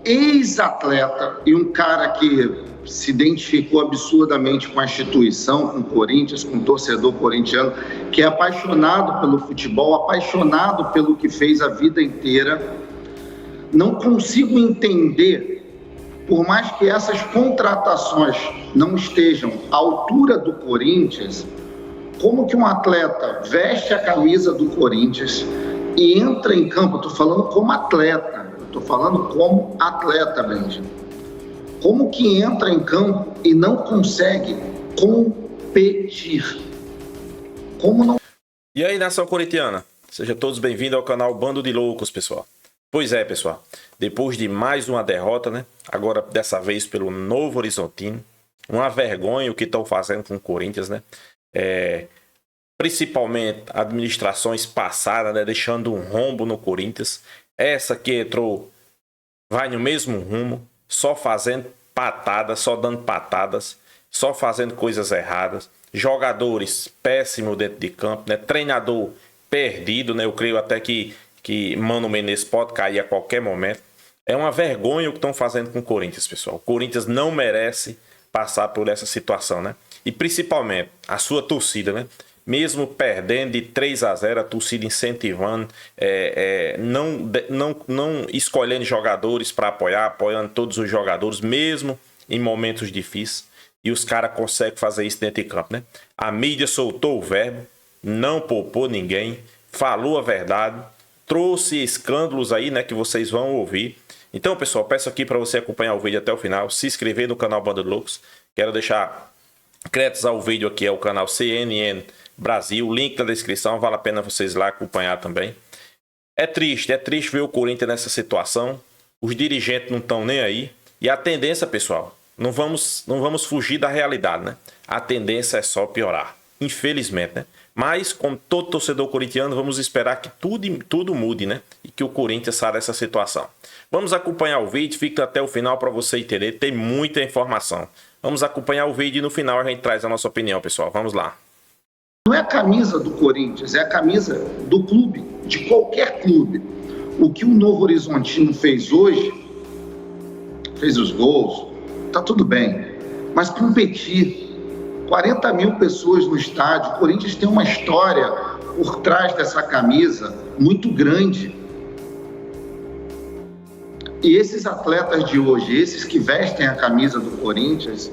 ex-atleta e um cara que se identificou absurdamente com a instituição, com o Corinthians, com o torcedor corintiano, que é apaixonado pelo futebol, apaixonado pelo que fez a vida inteira. Não consigo entender, por mais que essas contratações não estejam à altura do Corinthians, como que um atleta veste a camisa do Corinthians e entra em campo. Eu estou falando como atleta, Benjamin. Como que entra em campo e não consegue competir? Como não... E aí, nação corintiana? Sejam todos bem-vindos ao canal Bando de Loucos, pessoal. Pois é, pessoal. Depois de mais uma derrota, né? Agora, dessa vez, pelo Novo Horizontino. Uma vergonha o que estão fazendo com o Corinthians, né? Principalmente administrações passadas, né? Deixando um rombo no Corinthians. Essa que entrou vai no mesmo rumo, só fazendo patadas, só dando patadas, só fazendo coisas erradas. Jogadores péssimos dentro de campo, né? Treinador perdido, né? Eu creio até que Mano Menezes pode cair a qualquer momento. É uma vergonha o que estão fazendo com o Corinthians, pessoal. O Corinthians não merece passar por essa situação, né? E principalmente a sua torcida, né? Mesmo perdendo de 3-0, a torcida incentivando, não escolhendo jogadores para apoiar, apoiando todos os jogadores, mesmo em momentos difíceis. E os caras conseguem fazer isso dentro de campo, né? A mídia soltou o verbo, não poupou ninguém, falou a verdade, trouxe escândalos aí, né, que vocês vão ouvir. Então, pessoal, peço aqui para você acompanhar o vídeo até o final, se inscrever no canal Bando de Loucos. Quero deixar créditos ao vídeo aqui, ao canal CNN Brasil, link na descrição, vale a pena vocês lá acompanhar também. É triste ver o Corinthians nessa situação, os dirigentes não estão nem aí, e a tendência, pessoal, não vamos fugir da realidade, né? A tendência é só piorar, infelizmente, né? Mas, como todo torcedor corintiano, vamos esperar que tudo mude, né? E que o Corinthians saia dessa situação. Vamos acompanhar o vídeo, fica até o final para você entender, tem muita informação. Vamos acompanhar o vídeo e no final a gente traz a nossa opinião, pessoal. Vamos lá. Não é a camisa do Corinthians, é a camisa do clube, de qualquer clube. O que o Novo Horizontino fez hoje, fez os gols, tá tudo bem. Mas competir, 40 mil pessoas no estádio, o Corinthians tem uma história por trás dessa camisa muito grande. E esses atletas de hoje, esses que vestem a camisa do Corinthians,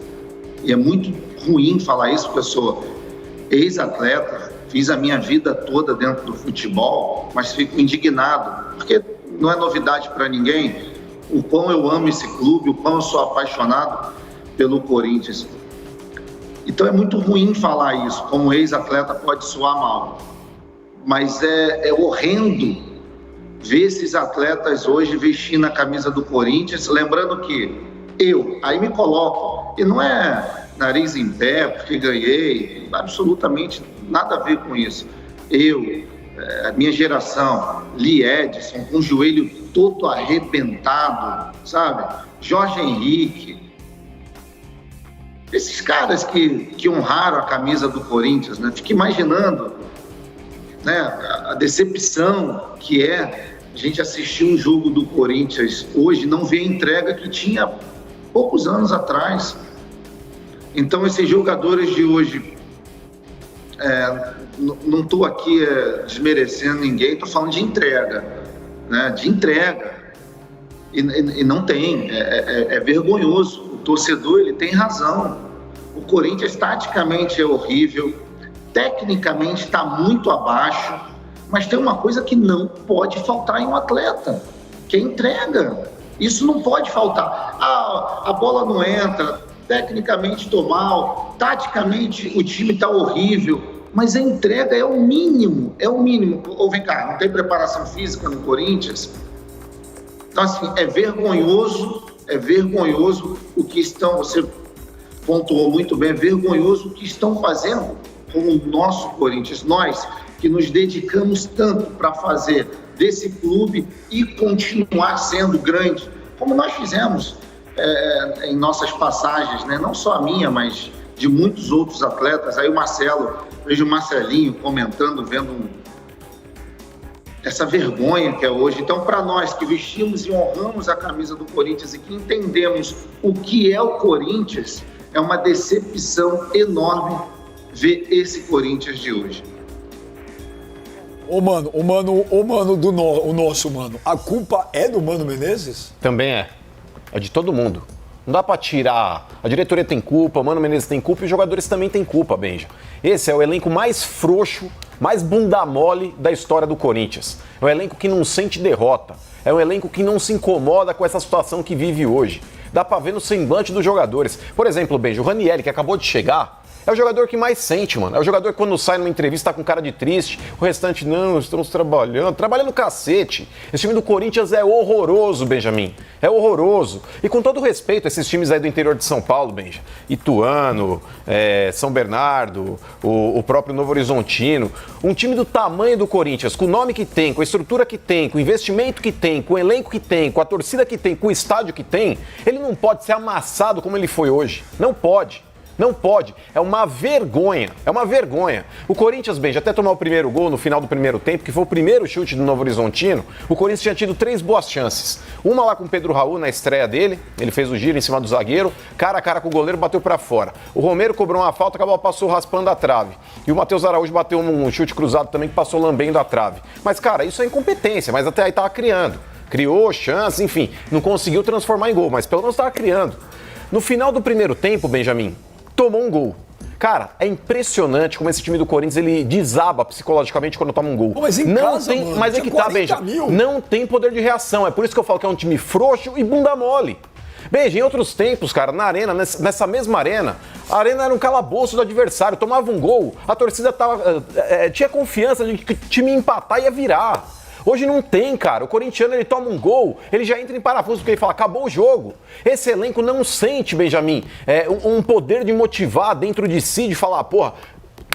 e é muito ruim falar isso, porque eu sou ex-atleta, fiz a minha vida toda dentro do futebol, mas fico indignado, porque não é novidade para ninguém o quão eu amo esse clube, o quão eu sou apaixonado pelo Corinthians. Então é muito ruim falar isso, como ex-atleta pode soar mal, mas é horrendo ver esses atletas hoje vestindo a camisa do Corinthians, lembrando que aí me coloco, e não é nariz em pé, porque ganhei, absolutamente nada a ver com isso. A minha geração, Lee Edson, com o joelho todo arrebentado, sabe? Jorge Henrique, esses caras que honraram a camisa do Corinthians, né? Fico imaginando, né, a decepção que é a gente assistir um jogo do Corinthians hoje, não ver a entrega que tinha poucos anos atrás. Então, esses jogadores de hoje, não estou aqui desmerecendo ninguém, estou falando de entrega, né? De entrega. E não tem, é vergonhoso. O torcedor, ele tem razão. O Corinthians, taticamente, é horrível, tecnicamente está muito abaixo, mas tem uma coisa que não pode faltar em um atleta, que é entrega. Isso não pode faltar. A bola não entra, tecnicamente estou mal, taticamente o time está horrível, mas a entrega é o mínimo, Ou vem cá, não tem preparação física no Corinthians? Então, assim, é vergonhoso o que você pontuou muito bem, é vergonhoso o que estão fazendo com o nosso Corinthians, nós que nos dedicamos tanto para fazer desse clube e continuar sendo grande, como nós fizemos em nossas passagens, né? Não só a minha, mas de muitos outros atletas. Aí o Marcelo, vejo o Marcelinho comentando, vendo essa vergonha que é hoje. Então, para nós que vestimos e honramos a camisa do Corinthians e que entendemos o que é o Corinthians, é uma decepção enorme ver esse Corinthians de hoje. O nosso mano, a culpa é do Mano Menezes? Também é. É de todo mundo. Não dá pra tirar. A diretoria tem culpa, o Mano Menezes tem culpa e os jogadores também têm culpa, Benja. Esse é o elenco mais frouxo, mais bunda mole da história do Corinthians. É um elenco que não sente derrota. É um elenco que não se incomoda com essa situação que vive hoje. Dá pra ver no semblante dos jogadores. Por exemplo, Benja, o Ranieri, que acabou de chegar, é o jogador que mais sente, mano. É o jogador que quando sai numa entrevista tá com cara de triste. O restante, não, estamos trabalhando. Trabalhando cacete. Esse time do Corinthians é horroroso, Benjamin. É horroroso. E com todo respeito a esses times aí do interior de São Paulo, Benja. Ituano, São Bernardo, o próprio Novo Horizontino. Um time do tamanho do Corinthians, com o nome que tem, com a estrutura que tem, com o investimento que tem, com o elenco que tem, com a torcida que tem, com o estádio que tem, ele não pode ser amassado como ele foi hoje. Não pode. Não pode. É uma vergonha. É uma vergonha. O Corinthians, bem, já até tomou o primeiro gol no final do primeiro tempo, que foi o primeiro chute do Novo Horizontino. O Corinthians tinha tido 3 boas chances. Uma lá com o Pedro Raul na estreia dele. Ele fez o giro em cima do zagueiro. Cara a cara com o goleiro, bateu pra fora. O Romero cobrou uma falta, acabou passou raspando a trave. E o Matheus Araújo bateu um chute cruzado também que passou lambendo a trave. Mas, cara, isso é incompetência. Mas até aí tava criando. Criou chance, enfim. Não conseguiu transformar em gol, mas pelo menos tava criando. No final do primeiro tempo, Benjamin, tomou um gol. Cara, é impressionante como esse time do Corinthians ele desaba psicologicamente quando toma um gol. Pô, mas em não casa, tem, mano, mas é que tá, Benja. Não tem poder de reação. É por isso que eu falo que é um time frouxo e bunda mole. Benja, em outros tempos, cara, na arena, nessa mesma arena, a arena era um calabouço do adversário, tomava um gol, a torcida tinha confiança de que o time ia empatar e ia virar. Hoje não tem, cara. O corintiano, ele toma um gol, ele já entra em parafuso, porque ele fala, acabou o jogo. Esse elenco não sente, Benjamin, um poder de motivar dentro de si, de falar, porra,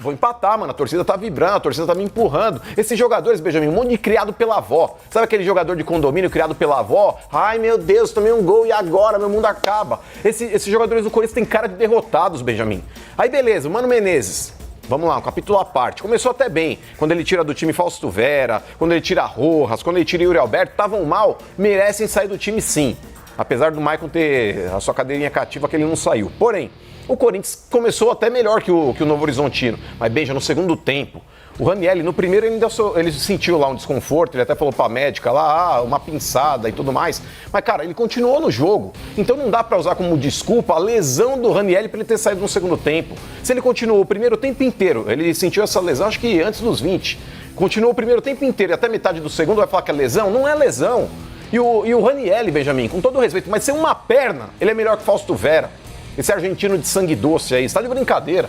vou empatar, mano, a torcida tá vibrando, a torcida tá me empurrando. Esses jogadores, Benjamin, um monte de criado pela avó. Sabe aquele jogador de condomínio criado pela avó? Ai, meu Deus, tomei um gol e agora meu mundo acaba. Esses jogadores do Corinthians têm cara de derrotados, Benjamin. Aí beleza, o Mano Menezes. Vamos lá, um capítulo à parte. Começou até bem, quando ele tira do time Fausto Vera, quando ele tira Rojas, quando ele tira Yuri Alberto, estavam mal, merecem sair do time sim. Apesar do Maicon ter a sua cadeirinha cativa que ele não saiu. Porém, o Corinthians começou até melhor que o Novo Horizontino, mas Benja, no segundo tempo, o Ranieri, no primeiro ele sentiu lá um desconforto, ele até falou pra médica lá, uma pinçada e tudo mais, mas cara, ele continuou no jogo, então não dá pra usar como desculpa a lesão do Ranieri pra ele ter saído no segundo tempo. Se ele continuou o primeiro tempo inteiro, ele sentiu essa lesão acho que antes dos 20, continuou o primeiro tempo inteiro e até metade do segundo vai falar que é lesão? Não é lesão. E o Ranieri, Benjamin, com todo respeito, mas sem uma perna, ele é melhor que Fausto Vera. Esse argentino de sangue doce aí, está de brincadeira.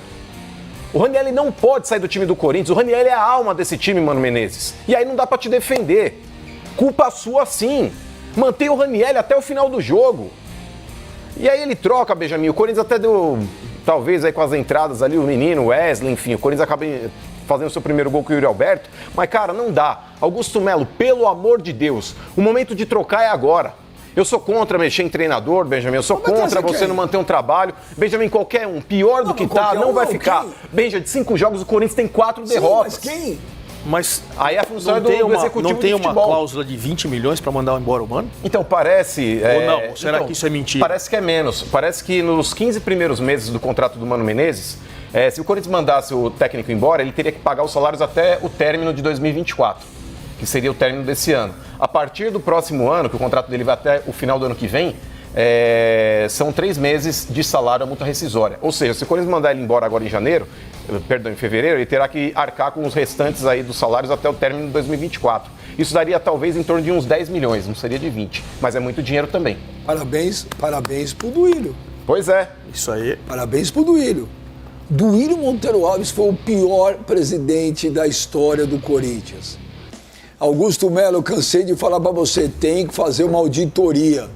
O Ranieri não pode sair do time do Corinthians. O Ranieri é a alma desse time, Mano Menezes. E aí não dá pra te defender. Culpa sua sim. Mantém o Ranieri até o final do jogo. E aí ele troca, Benjamin. O Corinthians até deu, talvez aí com as entradas ali, o menino, o Wesley, enfim. O Corinthians acaba fazendo seu primeiro gol com o Yuri Alberto. Mas, cara, não dá. Augusto Melo, pelo amor de Deus, o momento de trocar é agora. Eu sou contra mexer em treinador, Benjamin. Eu sou contra você não manter um trabalho. Benjamin, qualquer um, pior do que tá, não vai ficar. Benjamin, de 5 jogos, o Corinthians tem 4 derrotas. Mas quem? Mas aí a função é do executivo. Não tem de uma cláusula de 20 milhões para mandar embora o Mano? Então, parece... Ou não? Será que isso é mentira? Parece que é menos. Parece que nos 15 primeiros meses do contrato do Mano Menezes, se o Corinthians mandasse o técnico embora, ele teria que pagar os salários até o término de 2024. Que seria o término desse ano. A partir do próximo ano, que o contrato dele vai até o final do ano que vem, são 3 meses de salário à multa rescisória. Ou seja, se o Corinthians mandar ele embora agora em fevereiro, ele terá que arcar com os restantes aí dos salários até o término de 2024. Isso daria talvez em torno de uns 10 milhões, não seria de 20, mas é muito dinheiro também. Parabéns pro Duílio. Pois é. Isso aí. Parabéns pro Duílio. Duílio Monteiro Alves foi o pior presidente da história do Corinthians. Augusto Melo, eu cansei de falar para você, tem que fazer uma auditoria.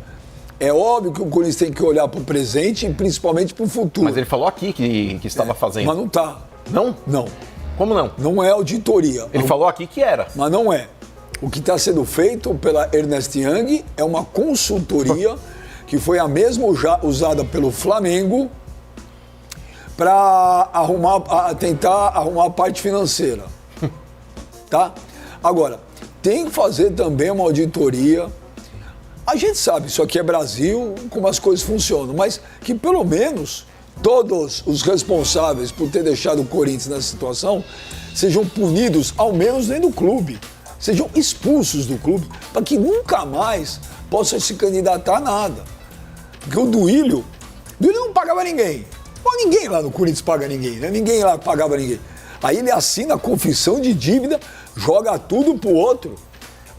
É óbvio que o Corinthians tem que olhar para o presente e principalmente para o futuro. Mas ele falou aqui que estava fazendo. Mas não está. Não? Não. Como não? Não é auditoria. Ele falou aqui que era. Mas não é. O que está sendo feito pela Ernest Young é uma consultoria que foi a mesma usada pelo Flamengo para tentar arrumar a parte financeira. Tá? Agora, tem que fazer também uma auditoria. A gente sabe, isso aqui é Brasil, como as coisas funcionam, mas que pelo menos todos os responsáveis por ter deixado o Corinthians nessa situação sejam punidos, ao menos dentro do clube, sejam expulsos do clube, para que nunca mais possa se candidatar a nada. Porque o Duílio não pagava ninguém. Bom, ninguém lá no Corinthians paga ninguém, né? Ninguém lá pagava ninguém. Aí ele assina a confissão de dívida, joga tudo pro outro.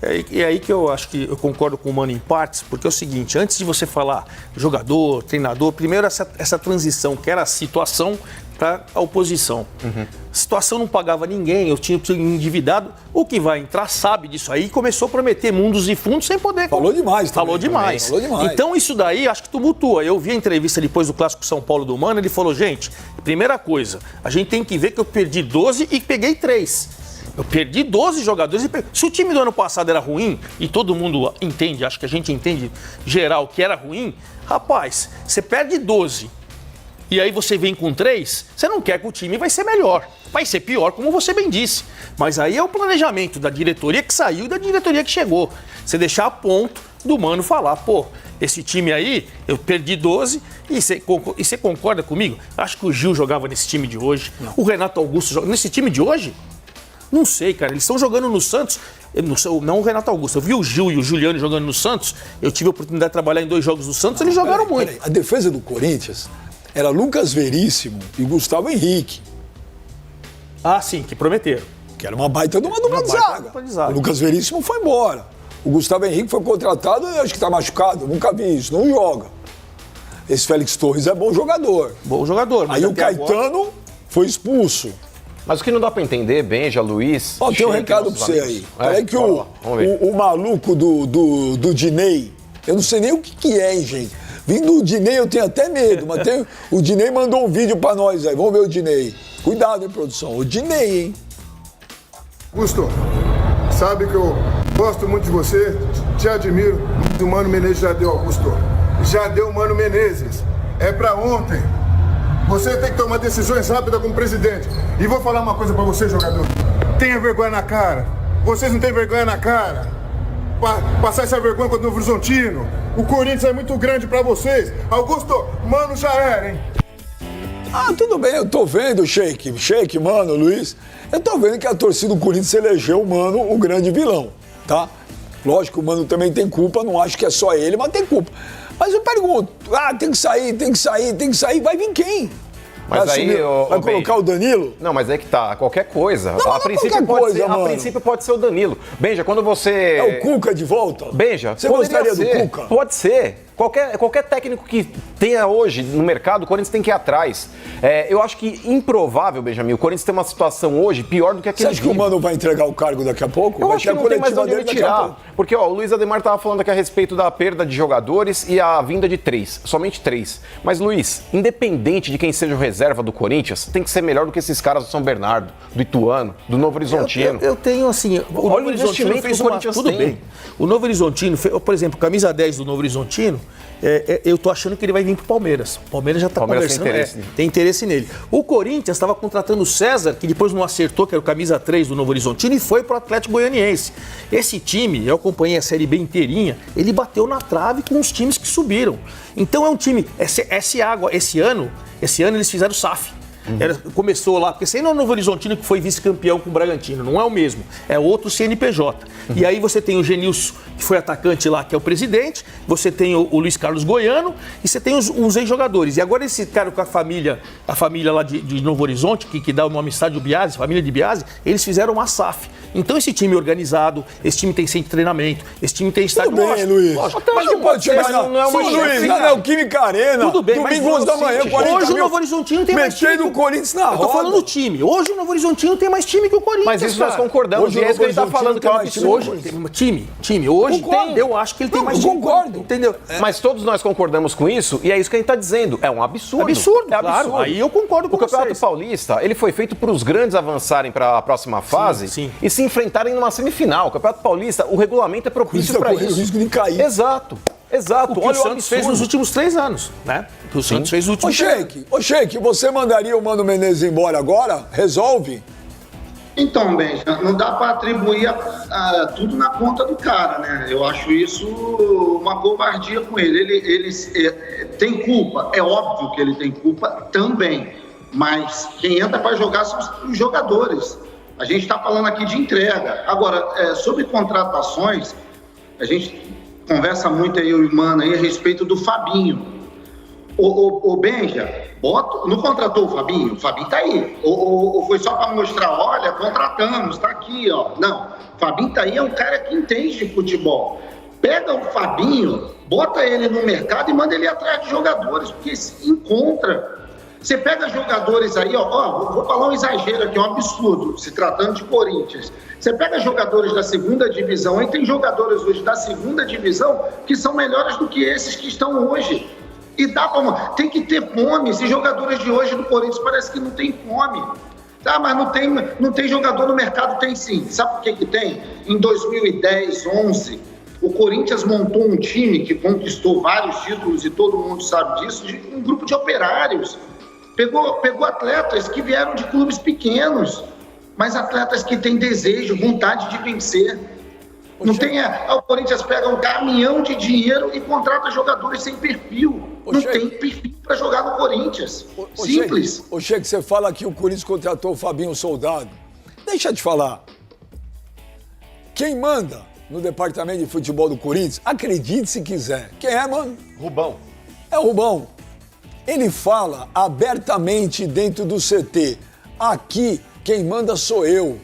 É aí que eu acho que eu concordo com o Mano em partes, porque é o seguinte, antes de você falar jogador, treinador, primeiro essa transição, que era a situação para a oposição. A situação não pagava ninguém, eu tinha endividado, o que vai entrar sabe disso aí, começou a prometer mundos e fundos sem poder... Falou demais também. Falou demais. Então isso daí acho que tumultua. Eu vi a entrevista depois do Clássico São Paulo do Mano, ele falou, gente, primeira coisa, a gente tem que ver que eu perdi 12 e peguei 3. Eu perdi 12 jogadores. Se o time do ano passado era ruim, e todo mundo entende, acho que a gente entende geral que era ruim, rapaz, você perde 12 e aí você vem com 3, você não quer que o time vai ser melhor. Vai ser pior, como você bem disse. Mas aí é o planejamento da diretoria que saiu e da diretoria que chegou. Você deixar a ponto do Mano falar, pô, esse time aí, eu perdi 12 e você concorda comigo? Acho que o Gil jogava nesse time de hoje. Não. O Renato Augusto joga nesse time de hoje? Não sei, cara. Eles estão jogando no Santos. Não o Renato Augusto. Eu vi o Gil e o Juliano jogando no Santos. Eu tive a oportunidade de trabalhar em 2 jogos do Santos. Eles jogaram muito. A defesa do Corinthians era Lucas Veríssimo e Gustavo Henrique. Ah, sim, que prometeram. Que era uma baita de uma dupla de zaga. O Lucas Veríssimo foi embora. O Gustavo Henrique foi contratado e acho que está machucado. Nunca vi isso. Não joga. Esse Félix Torres é bom jogador. Bom jogador. Aí o Caetano foi expulso. Mas o que não dá pra entender, Benja, Luiz... Ó, tem um recado pra você aí. Peraí que o maluco do Dinei, eu não sei nem o que é, hein, gente. Vindo do Dinei eu tenho até medo, mas o Dinei mandou um vídeo pra nós aí. Vamos ver o Dinei. Cuidado, hein, produção. O Dinei, hein. Augusto, sabe que eu gosto muito de você, te admiro. O Mano Menezes já deu, Augusto. Já deu o Mano Menezes. É pra ontem. Você tem que tomar decisões rápidas como presidente. E vou falar uma coisa pra você, jogador. Tenha vergonha na cara. Vocês não têm vergonha na cara. Passar essa vergonha contra o Novo Horizontino. O Corinthians é muito grande pra vocês. Augusto, Mano já era, hein? Ah, tudo bem, eu tô vendo, Sheik, Mano, Luiz. Eu tô vendo que a torcida do Corinthians elegeu o Mano o grande vilão, tá? Lógico que o Mano também tem culpa, não acho que é só ele, mas tem culpa. Mas eu pergunto, tem que sair, vai vir quem? Mas vai aí, vai colocar o Danilo? Não, mas é que tá, qualquer coisa. Não, a princípio pode ser o Danilo. Benja, quando você... É o Cuca de volta? Benja, você gostaria do Cuca? Pode ser. Qualquer técnico que tenha hoje no mercado, o Corinthians tem que ir atrás. Eu acho que improvável, Benjamin, o Corinthians tem uma situação hoje pior do que aquele. Você acha que o Mano vai entregar o cargo daqui a pouco? Eu acho que não tem mais onde ele tirar. Porque o Luiz Ademar estava falando aqui a respeito da perda de jogadores e a vinda de 3, somente 3. Mas, Luiz, independente de quem seja o reserva do Corinthians, tem que ser melhor do que esses caras do São Bernardo, do Ituano, do Novo Horizontino. Eu tenho, assim, o Novo Horizontino fez uma... Tudo bem. O Novo Horizontino, por exemplo, camisa 10 do Novo Horizontino, eu tô achando que ele vai vir pro Palmeiras. O Palmeiras já tá conversando, tem interesse nele. O Corinthians estava contratando o César, que depois não acertou, que era o camisa 3 do Novo Horizontino, e foi pro Atlético Goianiense. Esse time, eu acompanhei a Série B inteirinha, ele bateu na trave com os times que subiram. Então é um time, esse ano eles fizeram SAF. Começou lá, porque esse aí não é o Novo Horizontino que foi vice-campeão com o Bragantino, não é o mesmo, é outro CNPJ. E aí você tem o Genilson, que foi atacante lá, que é o presidente, você tem o Luiz Carlos Goiano, e você tem os ex-jogadores. E agora esse cara com a família lá de Novo Horizonte, que dá o nome Estádio Biase, família de Biase, eles fizeram uma SAF. Então esse time organizado, esse time tem centro de treinamento, esse time tem estádio... Tudo bem, Luiz. Mas não pode chegar, não é uma... Luiz, não é o Química Arena. Tudo bem, domingo 11 da manhã, 40 hoje o Novo Horizontino tem mais time. Do Corinthians na roda. Eu tô falando do time. Hoje o Novo Horizontino tem mais time que o Corinthians. Mas isso nós concordamos. Hoje, e é isso que ele tá falando que é um absurdo. Hoje time. Hoje tem. Eu acho que ele tem mais time. Concordo. Entendeu? Mas todos nós concordamos com isso e é isso que a gente tá dizendo. É um absurdo. Absurdo, é absurdo. Claro. Aí eu concordo com vocês. O Campeonato Paulista, ele foi feito para os grandes avançarem para a próxima fase e se enfrentarem numa semifinal. O Campeonato Paulista, o regulamento é propício para isso. O risco de cair. Exato. O que o Santos fez nos últimos 3 anos, né? O que o Santos fez nos últimos 3 anos. Ô, Sheik, você mandaria o Mano Menezes embora agora? Resolve? Então, Benja, não dá para atribuir tudo na conta do cara, né? Eu acho isso uma covardia com ele. Ele tem culpa, é óbvio que ele tem culpa também, mas quem entra para jogar são os jogadores. A gente está falando aqui de entrega. Agora, sobre contratações, a gente conversa muito aí, o Mano, aí, a respeito do Fabinho. O Benja, não contratou o Fabinho? O Fabinho tá aí. Ou foi só para mostrar, olha, contratamos, tá aqui, ó. Não, o Fabinho tá aí, é um cara que entende de futebol. Pega o Fabinho, bota ele no mercado e manda ele atrás de jogadores, porque se encontra. Você pega jogadores aí, ó, vou falar um exagero aqui, um absurdo, se tratando de Corinthians. Você pega jogadores da segunda divisão, aí tem jogadores hoje da segunda divisão que são melhores do que esses que estão hoje. E tem que ter fome. Esses jogadores de hoje do Corinthians parece que não tem fome. Tá, mas não tem jogador no mercado, tem sim. Sabe por que tem? Em 2010, 11, o Corinthians montou um time que conquistou vários títulos, e todo mundo sabe disso, um grupo de operários. Pegou atletas que vieram de clubes pequenos, mas atletas que têm desejo, vontade de vencer. Não tem, o Corinthians pega um caminhão de dinheiro e contrata jogadores sem perfil. Não tem perfil para jogar no Corinthians. Simples. Ô, Sheik, você fala que o Corinthians contratou o Fabinho Soldado. Deixa eu te falar. Quem manda no departamento de futebol do Corinthians, acredite se quiser. Quem é, mano? Rubão. É o Rubão. Ele fala abertamente dentro do CT. Aqui, quem manda sou eu.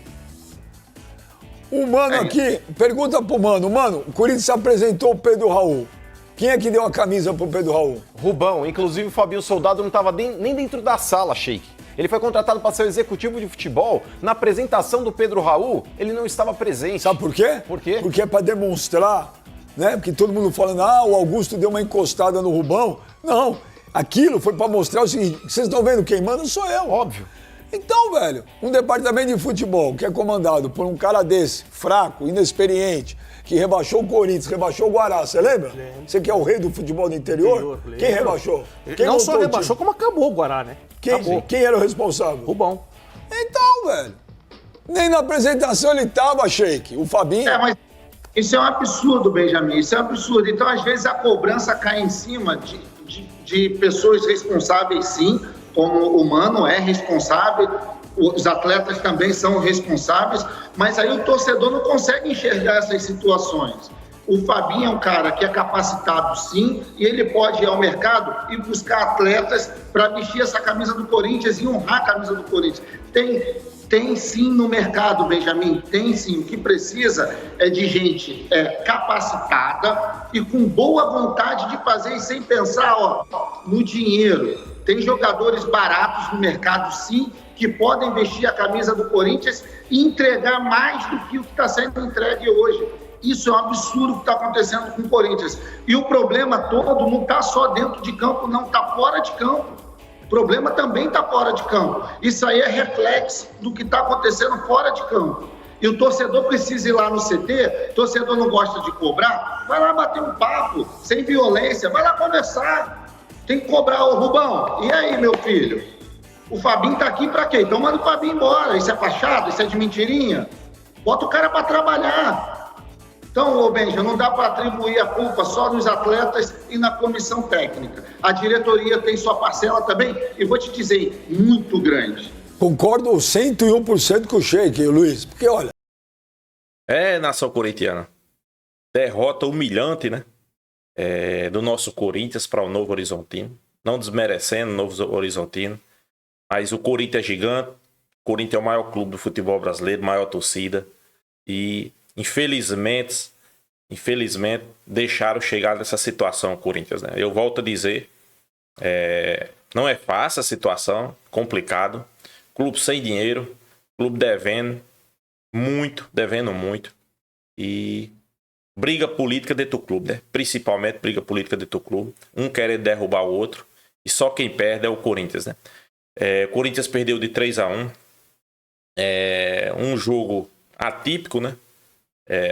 O Mano aqui, pergunta pro Mano. Mano, o Corinthians apresentou o Pedro Raul. Quem é que deu a camisa pro Pedro Raul? Rubão. Inclusive, o Fabinho Soldado não estava nem dentro da sala, Sheik. Ele foi contratado para ser o executivo de futebol. Na apresentação do Pedro Raul, ele não estava presente. Sabe por quê? Por quê? Porque é para demonstrar, né? Porque todo mundo falando, o Augusto deu uma encostada no Rubão. Não, aquilo foi para mostrar o seguinte, vocês estão vendo quem manda sou eu. Óbvio. Então, velho, um departamento de futebol que é comandado por um cara desse, fraco, inexperiente, que rebaixou o Corinthians, rebaixou o Guará, você lembra? Lembro. Você que é o rei do futebol do interior? Quem rebaixou? Quem não só rebaixou, como acabou o Guará, né? Quem era o responsável? Rubão. Então, velho, nem na apresentação ele tava, Sheik, o Fabinho. Mas isso é um absurdo, Benjamin, isso é um absurdo. Então, às vezes, a cobrança cai em cima de pessoas responsáveis, sim, como o Mano é responsável, os atletas também são responsáveis, mas aí o torcedor não consegue enxergar essas situações. O Fabinho é um cara que é capacitado, sim, e ele pode ir ao mercado e buscar atletas para vestir essa camisa do Corinthians e honrar a camisa do Corinthians. Tem sim no mercado, Benjamin, tem sim. O que precisa é de gente capacitada e com boa vontade de fazer e sem pensar no dinheiro. Tem jogadores baratos no mercado, sim, que podem vestir a camisa do Corinthians e entregar mais do que o que está sendo entregue hoje. Isso é um absurdo que está acontecendo com o Corinthians. E o problema todo não está só dentro de campo, não, está fora de campo. O problema também está fora de campo. Isso aí é reflexo do que está acontecendo fora de campo. E o torcedor precisa ir lá no CT, o torcedor não gosta de cobrar, vai lá bater um papo, sem violência, vai lá conversar. Tem que cobrar o Rubão. E aí, meu filho? O Fabinho tá aqui pra quê? Então manda o Fabinho embora. Isso é fachada? Isso é de mentirinha? Bota o cara pra trabalhar. Então, Benja, não dá para atribuir a culpa só nos atletas e na comissão técnica. A diretoria tem sua parcela também, e vou te dizer, muito grande. Concordo 101% com o Sheik, Luiz, porque olha... Nação corintiana. Derrota humilhante, né? Do nosso Corinthians para o Novo Horizontino. Não desmerecendo o Novo Horizontino, mas o Corinthians é gigante. O Corinthians é o maior clube do futebol brasileiro, maior torcida. E, infelizmente, deixaram chegar nessa situação o Corinthians, né? Eu volto a dizer, não é fácil a situação, complicado. Clube sem dinheiro, clube devendo muito. E briga política dentro do clube, né? Principalmente briga política dentro do clube. Um querendo derrubar o outro. E só quem perde é o Corinthians, né? O Corinthians perdeu de 3-1. Um jogo atípico, né?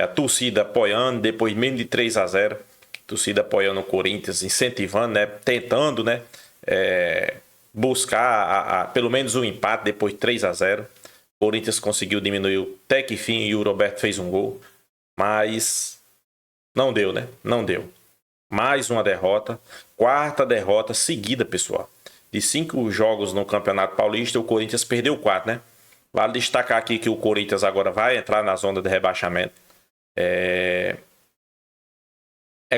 A torcida apoiando, depois mesmo de 3-0. Torcida apoiando o Corinthians, incentivando, né? Tentando, né? Buscar pelo menos um empate depois de 3-0. O Corinthians conseguiu diminuir até que fim e o Roberto fez um gol. Mas não deu, né? Não deu. Mais uma derrota. 4ª derrota seguida, pessoal. De 5 jogos no Campeonato Paulista, o Corinthians perdeu 4, né? Vale destacar aqui que o Corinthians agora vai entrar na zona de rebaixamento. É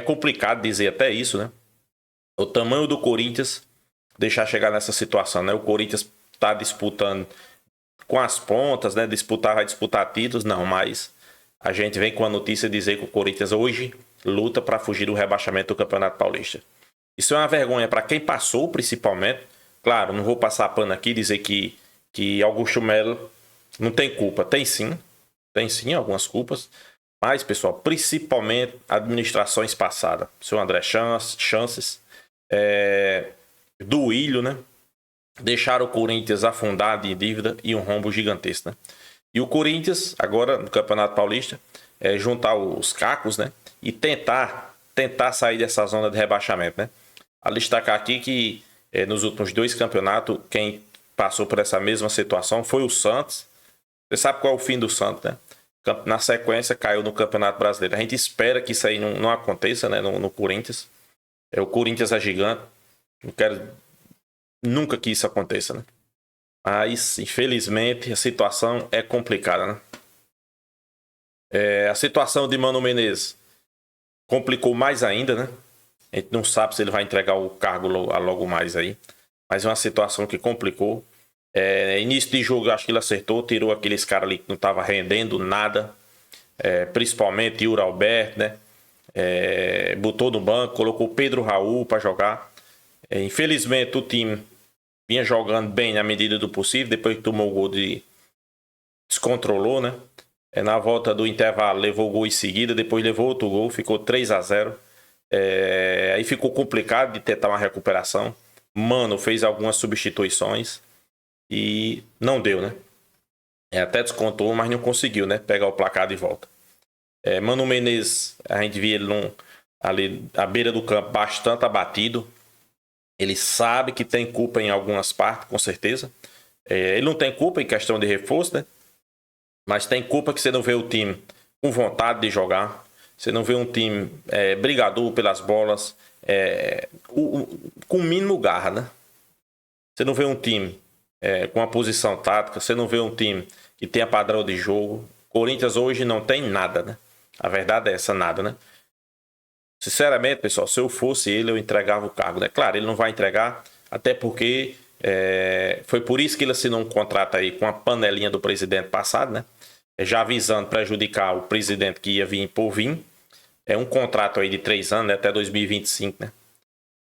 complicado dizer até isso, né? O tamanho do Corinthians deixar chegar nessa situação, né? O Corinthians está disputando com as pontas, né? Vai disputar títulos, não, mas a gente vem com a notícia dizer que o Corinthians hoje luta para fugir do rebaixamento do Campeonato Paulista. Isso é uma vergonha para quem passou, principalmente. Claro, não vou passar pano aqui e dizer que Augusto Melo não tem culpa. Tem sim algumas culpas. Mas, pessoal, principalmente administrações passadas. Seu André Chances, Duílio, né? Deixaram o Corinthians afundado em dívida e um rombo gigantesco, né? E o Corinthians, agora no Campeonato Paulista, juntar os cacos, né? E tentar sair dessa zona de rebaixamento, né? A destacar aqui que nos últimos 2 campeonatos, quem passou por essa mesma situação foi o Santos. Você sabe qual é o fim do Santos, né? Na sequência, caiu no Campeonato Brasileiro. A gente espera que isso aí não aconteça, né? No Corinthians. O Corinthians é gigante. Não quero nunca que isso aconteça, né? Mas, infelizmente, a situação é complicada, né? A situação de Mano Menezes complicou mais ainda, né? A gente não sabe se ele vai entregar o cargo logo mais aí. Mas é uma situação que complicou. Início de jogo, acho que ele acertou. Tirou aqueles caras ali que não estavam rendendo nada. Principalmente Yuri Alberto, né? Botou no banco, colocou Pedro Raul para jogar. Infelizmente, o time vinha jogando bem na medida do possível. Depois que tomou o gol, descontrolou, né? Na volta do intervalo, levou o gol em seguida. Depois levou outro gol, ficou 3-0. Aí ficou complicado de tentar uma recuperação. Mano fez algumas substituições e não deu, né? Até descontou, mas não conseguiu, né? Pegar o placar de volta. Mano Menezes, a gente via ele ali à beira do campo bastante abatido. Ele sabe que tem culpa em algumas partes, com certeza. Ele não tem culpa em questão de reforço, né? Mas tem culpa que você não vê o time com vontade de jogar. Você não vê um time brigador pelas bolas, com o mínimo garra, né? Você não vê um time com a posição tática. Você não vê um time que tenha padrão de jogo. Corinthians hoje não tem nada, né? A verdade é essa, nada, né? Sinceramente, pessoal, se eu fosse ele, eu entregava o cargo, né? Claro, ele não vai entregar, até porque foi por isso que ele assinou um contrato aí com a panelinha do presidente passado, né? Já visando prejudicar o presidente que ia vir por vir. Um contrato aí de 3 anos, né? Até 2025, né?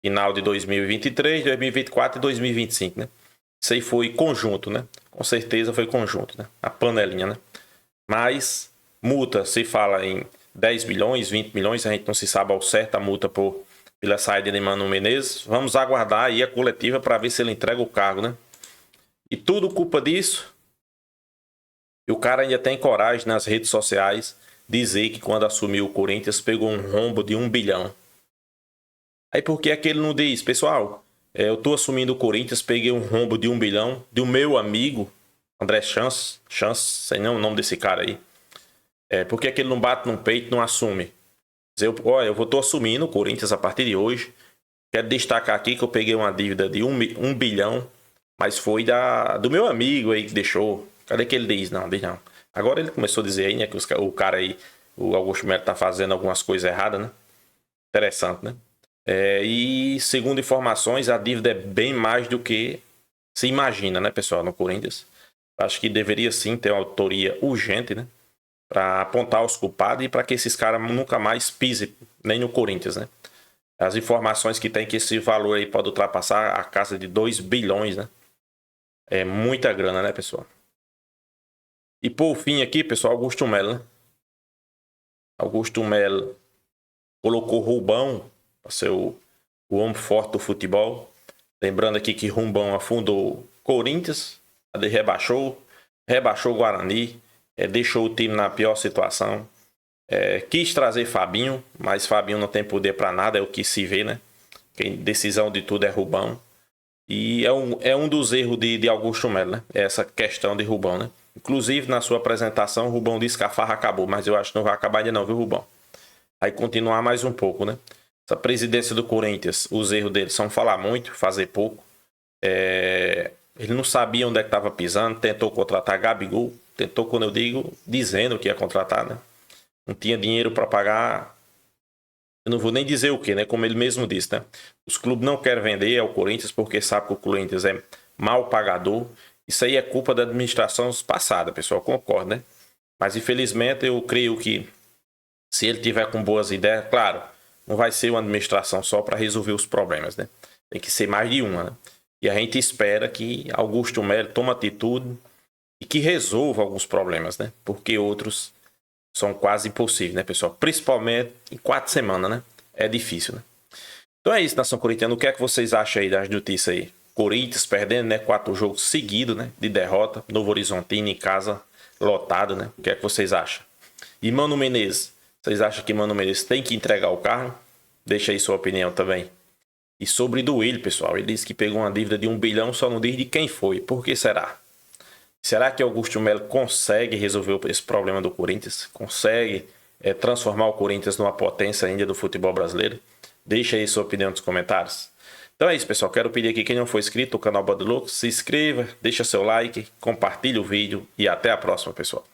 Final de 2023, 2024 e 2025, né? Isso aí foi conjunto, né? Com certeza foi conjunto, né? A panelinha, né? Mas multa, se fala em 10 milhões, 20 milhões, a gente não se sabe ao certo a multa pela saída de Mano Menezes. Vamos aguardar aí a coletiva para ver se ele entrega o cargo, né? E tudo culpa disso. E o cara ainda tem coragem nas redes sociais dizer que quando assumiu o Corinthians pegou um rombo de 1 bilhão. Aí por que é que ele não diz? Pessoal, eu tô assumindo o Corinthians, peguei um rombo de 1 bilhão do meu amigo André Chances, sei não o nome desse cara aí. Por que é que ele não bate no peito e não assume? Eu tô assumindo o Corinthians a partir de hoje. Quero destacar aqui que eu peguei uma dívida de 1 bilhão, mas foi do meu amigo aí que deixou. Cadê que ele diz? Não, diz não. Agora ele começou a dizer aí, né, que o cara aí, o Augusto Melo, tá fazendo algumas coisas erradas, né? Interessante, né? E segundo informações, a dívida é bem mais do que se imagina, né, pessoal, no Corinthians. Acho que deveria sim ter uma autoria urgente, né? Para apontar os culpados e para que esses caras nunca mais pisem nem no Corinthians, né? As informações que tem que esse valor aí pode ultrapassar a casa de 2 bilhões, né? É muita grana, né, pessoal? E por fim aqui, pessoal, Augusto Melo, né? Augusto Melo colocou Rubão para ser o homem forte do futebol. Lembrando aqui que Rubão afundou Corinthians, rebaixou o Guarani, deixou o time na pior situação. Quis trazer Fabinho, mas Fabinho não tem poder para nada, é o que se vê, né? Quem decisão de tudo é Rubão. E é um dos erros de Augusto Melo, né? Essa questão de Rubão, né? Inclusive, na sua apresentação, o Rubão disse que a farra acabou, mas eu acho que não vai acabar ainda não, viu, Rubão? Aí continuar mais um pouco, né? Essa presidência do Corinthians, os erros dele são falar muito, fazer pouco. Ele não sabia onde é que estava pisando, tentou contratar Gabigol, tentou, quando eu digo, dizendo que ia contratar, né? Não tinha dinheiro para pagar, eu não vou nem dizer o que, né? Como ele mesmo disse, né? Os clubes não querem vender ao Corinthians porque sabe que o Corinthians é mal pagador. Isso aí é culpa da administração passada, pessoal, concordo, né? Mas infelizmente eu creio que se ele tiver com boas ideias, claro, não vai ser uma administração só para resolver os problemas, né? Tem que ser mais de uma, né? E a gente espera que Augusto Melo tome atitude e que resolva alguns problemas, né? Porque outros são quase impossíveis, né, pessoal? Principalmente em 4 semanas, né? É difícil, né? Então é isso, nação corintiana. O que é que vocês acham aí das notícias aí? Corinthians perdendo, né? 4 jogos seguidos, né? De derrota. Novo Horizontino em casa, lotado, né? O que é que vocês acham? E Mano Menezes? Vocês acham que Mano Menezes tem que entregar o carro? Deixa aí sua opinião também. E sobre Duílio, pessoal, ele disse que pegou uma dívida de 1 bilhão, só não diz de quem foi. Por que será? Será que Augusto Melo consegue resolver esse problema do Corinthians? Consegue transformar o Corinthians numa potência ainda do futebol brasileiro? Deixa aí sua opinião nos comentários. Então é isso, pessoal. Quero pedir aqui, quem não for inscrito no canal Bode Louco, se inscreva, deixa seu like, compartilhe o vídeo e até a próxima, pessoal.